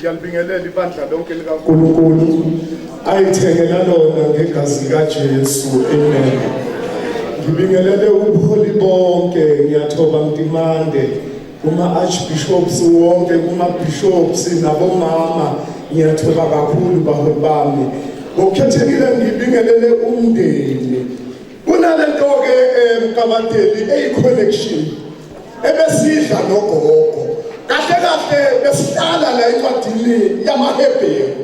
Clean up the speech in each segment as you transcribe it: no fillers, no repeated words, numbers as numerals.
ngiyalibingelela ibandla lonke likaNkulunkulu ayithengela lona ngegazi likaJesu. Amen. Ngibingelele ubuholi bonke, ngiyathoba Mtimande, kuma-archbishops wonke, kuma-bishops nabomama, ngiyathoba kakhulu baholi bami. Ngokukhethekile ngibingelele umndeni. Kunalento-ke Mkabateli eyi-connection ebesidla nogogo. Kahle kahle besihlala la encwadini yamaHebheru.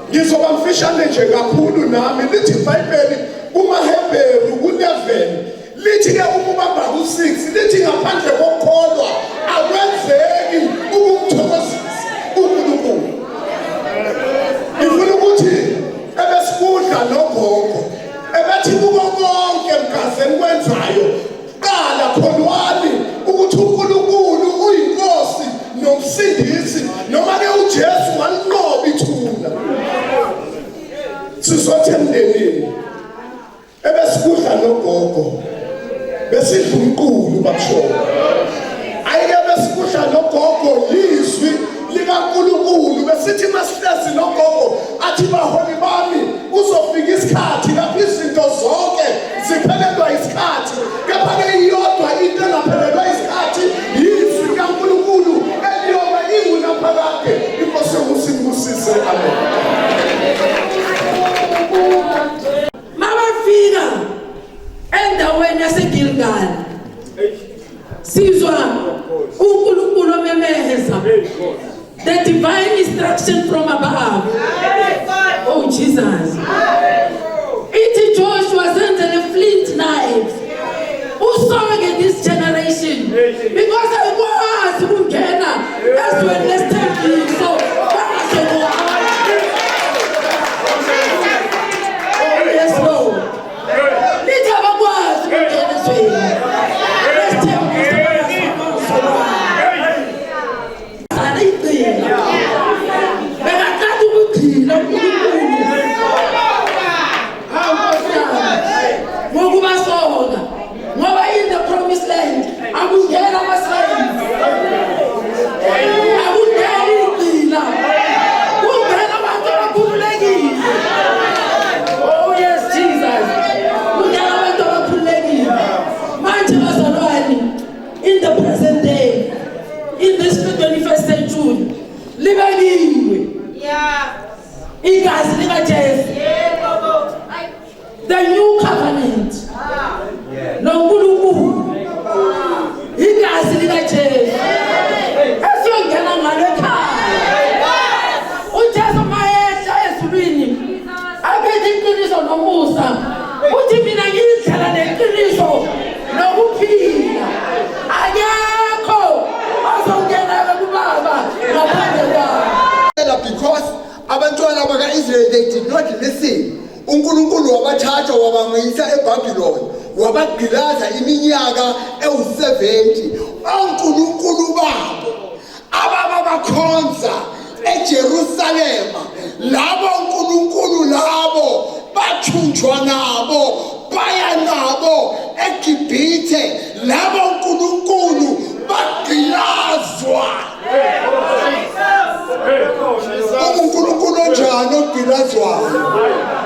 Ngizoba mfishane nje kakhulu nami lithi iBhayibheli kumaHebheru ku-11 lithi-ke ukubamba ku-6 lithi ngaphandle kokukholwa akwenzeki ukumthokozisa uNkulunkulu. Ngifuna ukuthi ebesikudla nogogo ebethi kuko konke mkaze nikwenzayo qala kholwani ukuthi uNkulunkulu uyinkosi nomsindisi, noma-ke uJesu walinqoba ithuna. Sisothe emndenini ebesikudla nogogo besidla umqulu bakushoyo. Ayike besikudla nogogo yizwi likaNkulunkulu besithi masihlezi nogogo athi baholi bami kuzofika isikhathi lapho izinto zonke ziphelelwa isikhathi, kepha-ke iyodwa into engaphelelwa isikhathi yizwi likaNkulunkulu eliyoba ingunaphakade. Inkosi yokusibusise. Amen. Mabafika endaweni yaseGilgal sizwa uNkulunkulu omemeza the divine instruction from above. Oh Jesus. Ithi Joshua sendele flint knives usonke this generation because ayikwazi ukungena ezweni lesithembiso. So the new covenant. No Nkulunkulu. Igazi likaJesu. Esiyongena ngalo ekhaya. uJesu mayehla ezulwini aphethe iqiniso nomusa. Uthi mina ngiyidlala neqiniso nokuphila. Akekho ozongena kuBaba ngaphandle kwakhe. Because abantwana baka-Israel, they did not listen. uNkulunkulu wabathatha wabamisa eBhabhiloni wabagqilaza iminyaka ewu-70. onkulunkulu babo ababakhonza eJerusalema, labo nkulunkulu labo bathunjwa nabo baya nabo eGibhithe. Labo nkulunkulu bagqilazwa. uNkulunkulu onjani ogqilazwayo?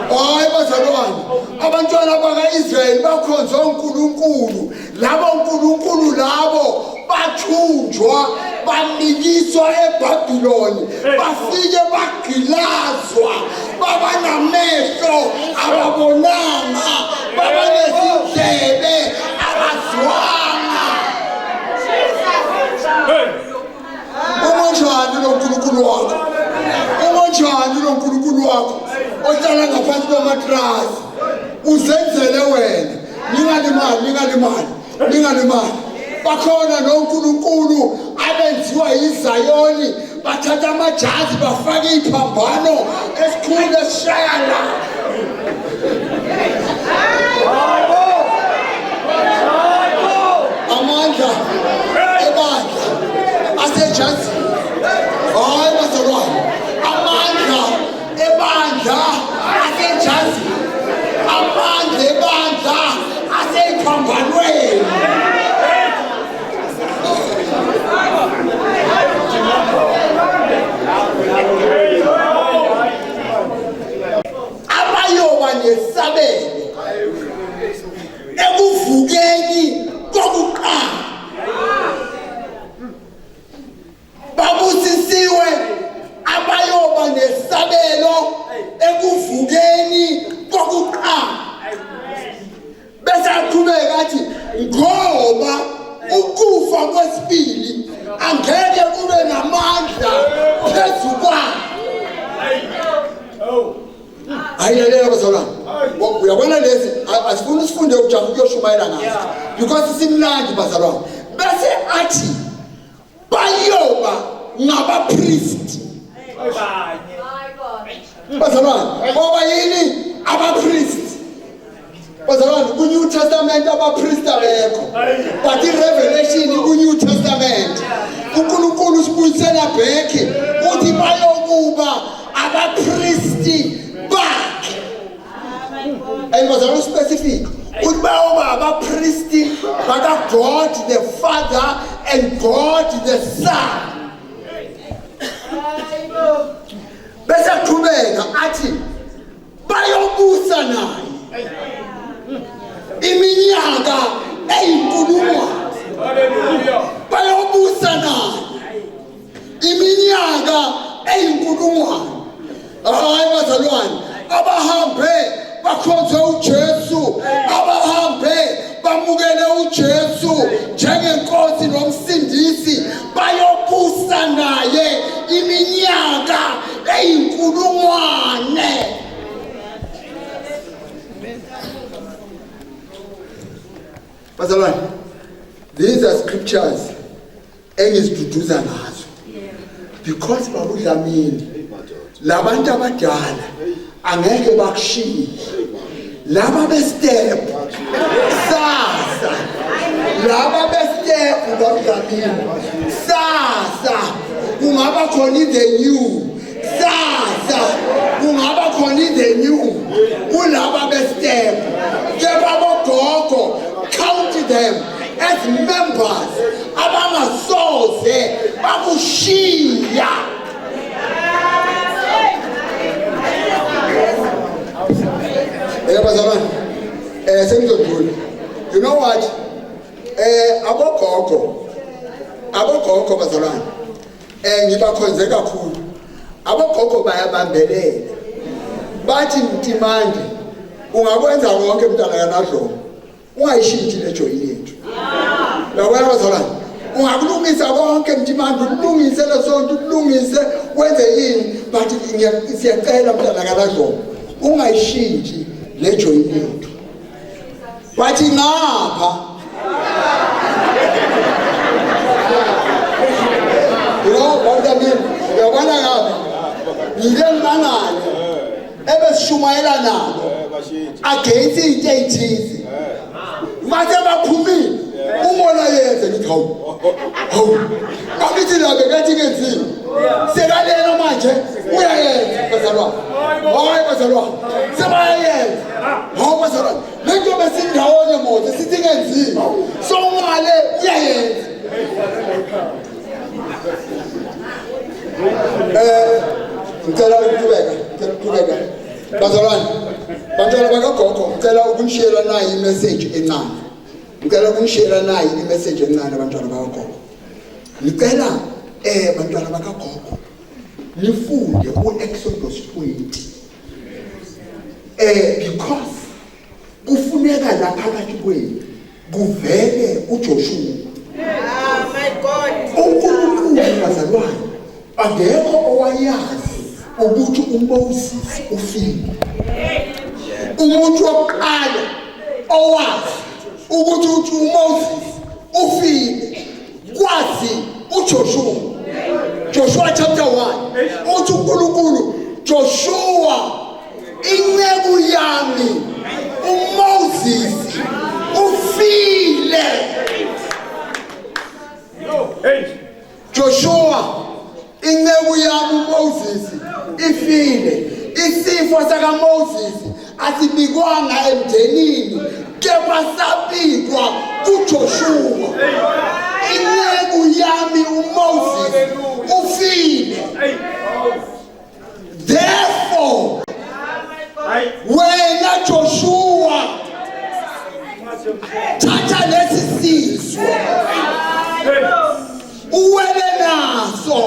Hayi bazalwane, abantwana baka-Israyeli bakhonza uNkulunkulu. Labo nkulunkulu labo bathunjwa banikiswa eBhabhiloni, bafike bagqilazwa, baba namehlo ababonanga, baba nezindlebe abazwanga. Umonjani lo nkulunkulu wakho? Umonjani lo nkulunkulu wakho ohlala ngaphansi kwamatrasi? Uzenzele wena. Ningalimali. Bakhona nonkulunkulu abenziwa yiZayoni, bathatha amajazi bafake iphambano esikhulu esishayana. Amandla ebandla asejazini. Hayi bazalwane, amandla ebandla asejazini. Amandla ebandla aseyiphambanweni. njengoba ukufa kwesibili angeke kube namandla phezu kwayo. Ayilelela bazalwane. Uyabona lezi asifuni usifunde ujambo kuyoshumayela ngazo because simnandi bazalwane. Bese athi bayoba ngabapriest. Bazalwane, ngoba yini abapriest? Bazalwane, ku-New Testament abapriest abekho. But i-Revelation ku-New Testament uNkulunkulu usibuyisela back uthi bayokuba abapriesti bakhe. And bazalwane specific uthi bayoba abapriesti baka God the Father and God the Son. Bese qhubeka athi bayobusa naye iminyaka eyinkulungwane. Bayobusa naye iminyaka eyinkulungwane. Hayi bazalwane, abahambe bakhonze uJesu, abahambe bamukele uJesu njengenkosi nomsindisi, bayobusa naye iminyaka eyinkulungwane. Bazalwane, these are scriptures engiziduduza ngazo because babudlamini labantu abadala angeke bakushiye. Laba bestep sasa, laba bestep babudlamini sasa kungaba khona the new. Sasa kungaba khona the new kulaba bestep. Ke babogogo, count them as members abangasoze bakushiya. Bazalwane, sengizodlula. You know what? Abogogo bazalwane, ngibakhonze kakhulu. Abogogo bayabambelela. Bathi Mtimandi, ungakwenza konke mntana kaNadlovu, ungayishintshi le joyini yethu. Yabona bazalwane, ungakulungisa konke Mtimandi, ukulungise lesonto, ukulungise wenze yini, but siyacela mntana kaNadlovu, ungayishintshi le joyini yethu. Bathi ngapha what I mean, uyabona ngapha yile ngibangane ebesishumayela nabo against into eyithize. Mase baphumile umoya yenze ngithi hawu bakithi la bekathi kenziwe sekalena manje uyayenza bazalwane. Hayi bazalwane, sebayenza. Hawu bazalwane, lento besindawonye mose sithi kenziwe so ungale uyayenza. Ngicela ukuqhubeka bazalwane, bantwana bakagogo, ngicela ukunishiyela nayi imessage encane. Ngicela ukunishiyela nayi imessage encane bantwana bakagogo. Ngicela bantwana bakagogo nifunde uExodus 20 because kufuneka la phakathi kwenu kuvele uJoshua. My God. uNkulunkulu bazalwane angekho owayazi ukuthi uMoses ufile. Umuntu wokuqala owazi ukuthi uMoses ufile kwazi uJoshua. Joshua chapter 1 uthi uNkulunkulu, Joshua inceku yami uMoses ufile. Joshua inceku yami uMoses ifile. Isifo saka Moses asibikwanga emndenini kepha sabikwa kuJoshua. Inceku yami uMoses ufile. Therefore wena Joshua thatha lesi sizwe uwele naso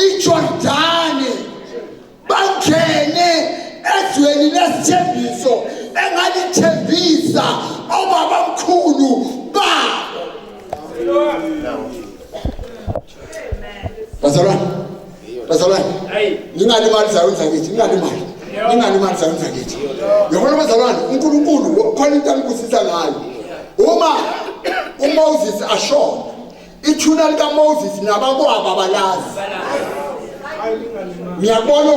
iJordani bangene ezweni lesithembiso engalithembisa obabamkhulu babo. ningalimali zawenza kithi ningalimali zawenza kithi yabona bazalwane uNkulunkulu khona into amkusisa ngayo uma uMoses ashona ithuna lika Moses nabakwaba abalazi ngiyabona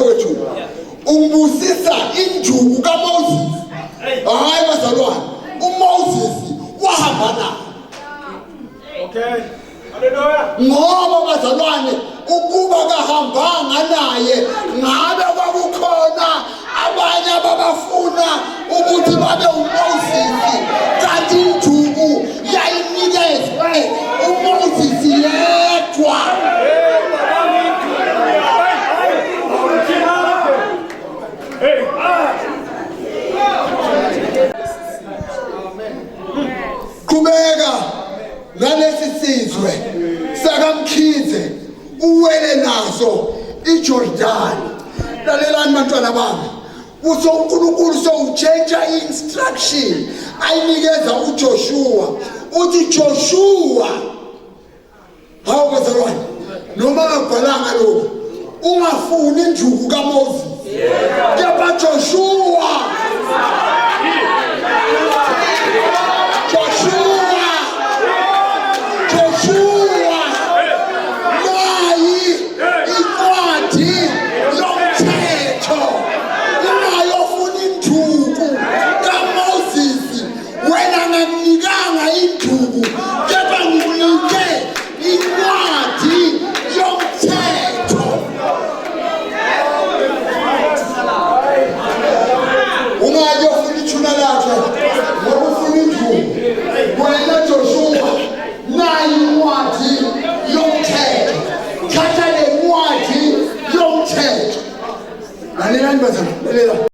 kwethu umbusisa injuku kaMoses hayi bazalwane uMoses wahamba naye okay haleluya ngoba bazalwane ukuba kahambanga naye ngabe kwakukhona abanye ababafuna ukuthi babe uMoses kanti injuku yayinikezwe uMoses yedwa kubeka nalesi sizwe sakamkhize uwele naso iJordan lalelani bantwana bami uso uNkulunkulu sowutshentsha instruction ayinikeza uJoshua uthi Joshua hawu bazalwane noma ngabhalanga lokho ungafuni injuku kaMoses kepha Joshua